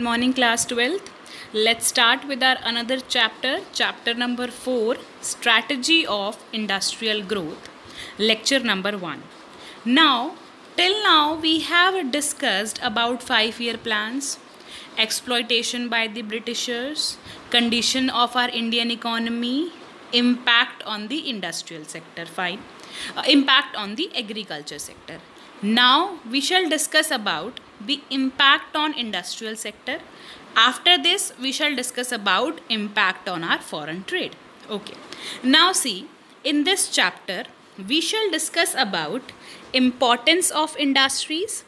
Morning class 12th. Let's start with our another chapter number 4, strategy of industrial growth, lecture number 1. Now, till now we have discussed about 5-year plans, exploitation by the Britishers, condition of our Indian economy, impact on the industrial sector, impact on the agriculture sector. Now we shall discuss about the impact on industrial sector. After this we shall discuss about impact on our foreign trade. Okay. Now see, in this chapter we shall discuss about importance of industries,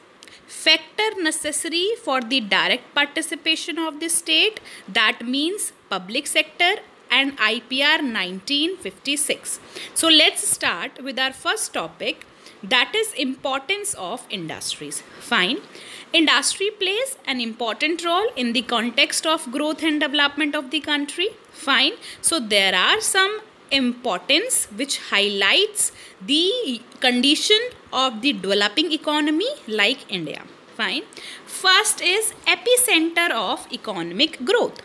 factor necessary for the direct participation of the state, that means public sector, and IPR 1956. So let's start with our first topic, that is importance of industries. Fine. Industry plays an important role in the context of growth and development of the country. Fine. So there are some importance which highlights the condition of the developing economy like India. Fine. First is epicenter of economic growth.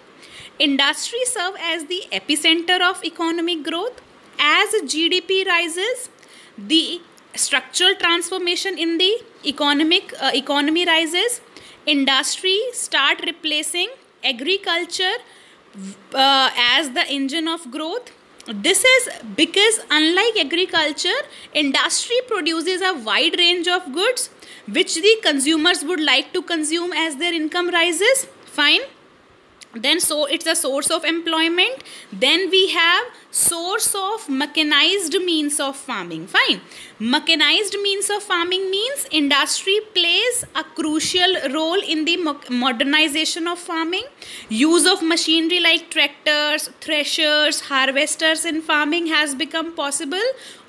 Industry serve as the epicenter of economic growth. As GDP rises, the structural transformation in the economy rises. Industry start replacing agriculture as the engine of growth. This is because unlike agriculture, industry produces a wide range of goods which the consumers would like to consume as their income rises. Fine. Then so it's a source of employment. Then we have source of mechanized means of farming. Fine. Mechanized means of farming means industry plays a crucial role in the modernization of farming. Use of machinery like tractors, threshers, harvesters in farming has become possible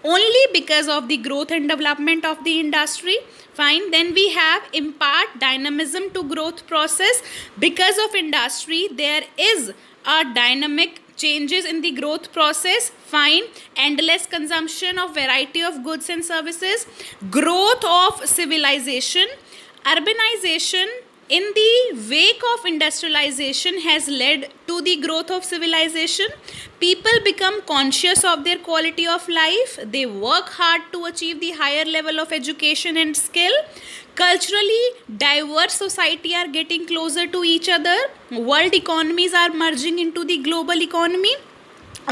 only because of the growth and development of the industry. Fine. Then we have impart dynamism to growth process. Because of industry, there is a dynamic changes in the growth process. Fine. Endless consumption of variety of goods and services. Growth of civilization. Urbanization in the wake of industrialization has led to the growth of civilization. People become conscious of their quality of life. They work hard to achieve the higher level of education and skill. Culturally diverse society are getting closer to each other. World economies are merging into the global economy.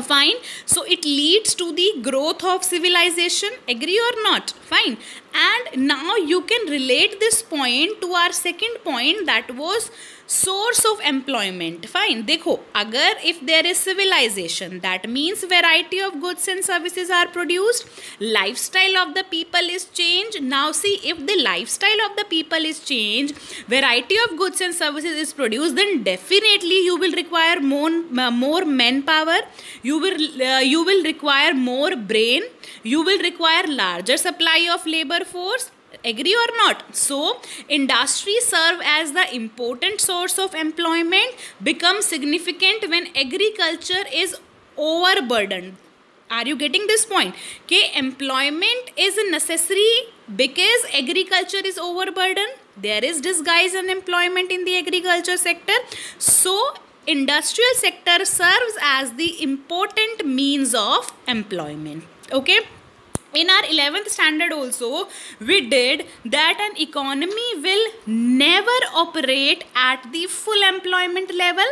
Fine. So it leads to the growth of civilization. Agree or not? Fine. And now you can relate this point to our second point, that was source of employment. Fine. देखो, अगर if there is civilization, that means variety of goods and services are produced. Lifestyle of the people is changed. Now see, if the lifestyle of the people is changed, variety of goods and services is produced, then definitely you will require more manpower. You will require more brain. You will require larger supply of labor force. Agree or not? So industry serve as the important source of employment, become significant when agriculture is overburdened. Are you getting this point? Okay, employment is necessary because agriculture is overburdened. There is disguised unemployment in the agriculture sector. So industrial sector serves as the important means of employment. Okay. In our 11th standard also, we did that an economy will never operate at the full employment level.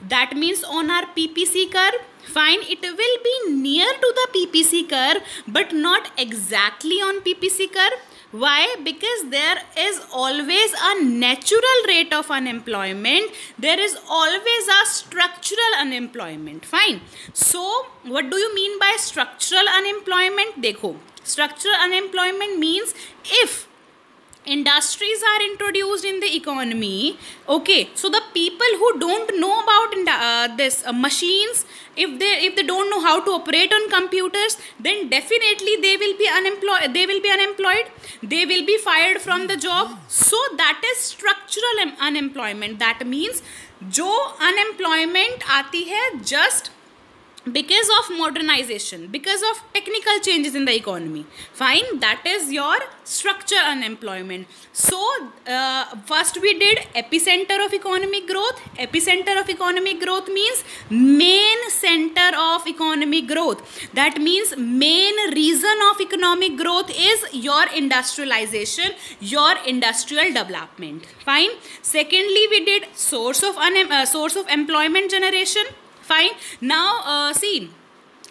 That means on our PPC curve. Fine, it will be near to the PPC curve but not exactly on PPC curve. Why? Because there is always a natural rate of unemployment. There is always a structural unemployment. Fine. So, what do you mean by structural unemployment? Dekho, structural unemployment means if industries are introduced in the economy, okay, so the people who don't know about this machines, if they don't know how to operate on computers, then definitely they will be unemployed. They will be fired from the job. So that is structural unemployment. That means जो unemployment आती है just because of modernization, because of technical changes in the economy. Fine, that is your structure unemployment. So first we did epicenter of economic growth. Epicenter of economic growth means main center of economic growth. That means main reason of economic growth is your industrialization, your industrial development. Fine. Secondly, we did source of employment generation. Fine. Now see,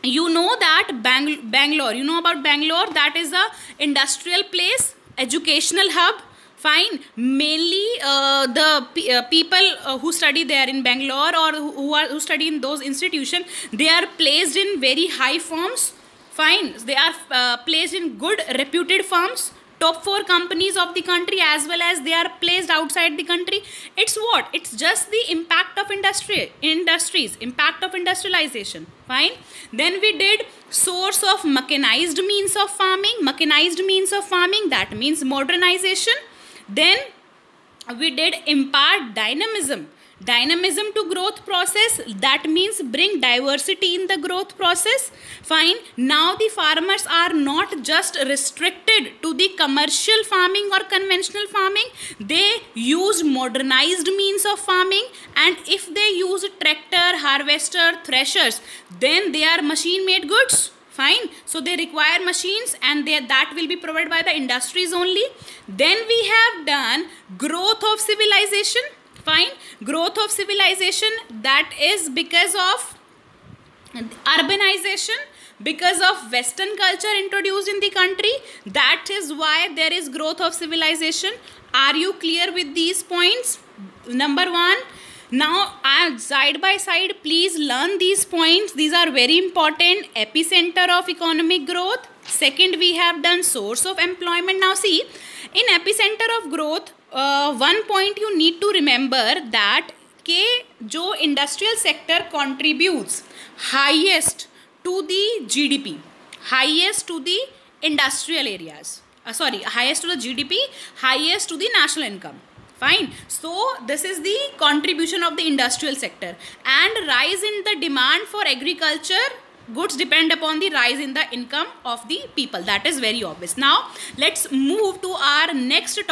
you know that Bangalore, you know about Bangalore, that is a industrial place, educational hub. Fine. Mainly the people who study there in Bangalore, or who study in those institutions, they are placed in very high firms. Fine. They are placed in good reputed firms, top 4 companies of the country, as well as they are placed outside the country. It's what? It's just the impact of industries, impact of industrialization. Fine. Then we did source of mechanized means of farming. Mechanized means of farming, that means modernization. Then we did impart dynamism to growth process, that means bring diversity in the growth process. Fine. Now the farmers are not just restricted to the commercial farming or conventional farming, they use modernized means of farming, and if they use tractor, harvester, threshers, then they are machine made goods. Fine. So they require machines, and that will be provided by the industries only. Then we have done growth of civilization. Fine. Growth of civilization, that is because of urbanization, because of Western culture introduced in the country. That is why there is growth of civilization. Are you clear with these points? Number 1. Now, side by side, please learn these points. These are very important. Epicenter of economic growth. Second, we have done source of employment. Now, see, in epicenter of growth, one point you need to remember that जो industrial sector contributes highest to the GDP, highest to the industrial areas, highest to the GDP, highest to the national income. Fine. So this is the contribution of the industrial sector, and rise in the demand for agriculture goods depend upon the rise in the income of the people. That is very obvious. Now let's move to our next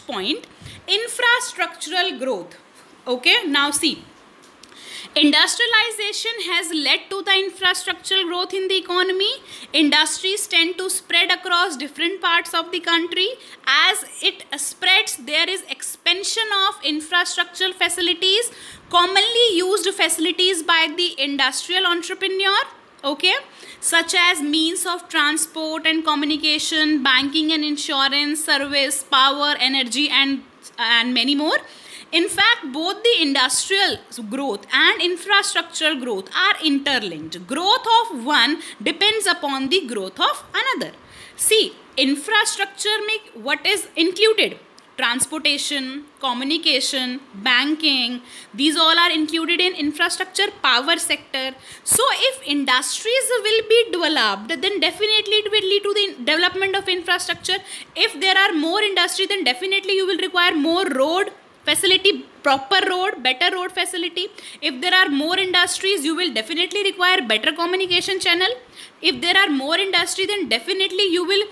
point, infrastructural growth. Okay, now see, industrialization has led to the infrastructural growth in the economy. Industries tend to spread across different parts of the country. As it spreads, there is expansion of infrastructural facilities, commonly used facilities by the industrial entrepreneur, okay, such as means of transport and communication, banking and insurance, service, power, energy, and many more. In fact, both the industrial growth and infrastructural growth are interlinked. Growth of one depends upon the growth of another. See, infrastructure what is included? Transportation, communication, banking, these all are included in infrastructure. Power sector. So if industries will be developed, then definitely it will lead to the development of infrastructure. If there are more industry, then definitely you will require more road facility, proper road, better road facility. If there are more industries, you will definitely require better communication channel. If there are more industry, then definitely you will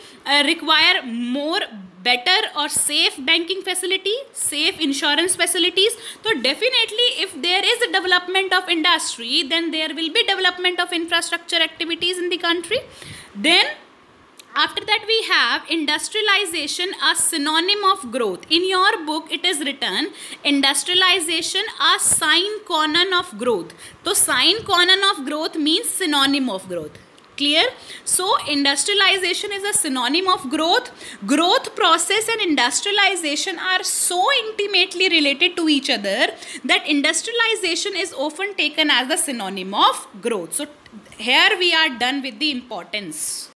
require more better or safe banking facility, safe insurance facilities. So definitely if there is a development of industry, then there will be development of infrastructure activities in the country. Then after that we have industrialization, a synonym of growth. In your book it is written industrialization, a sine qua non of growth. So sine qua non of growth means synonym of growth. Clear? So industrialization is a synonym of growth. Growth process and industrialization are so intimately related to each other that industrialization is often taken as the synonym of growth. So here we are done with the importance.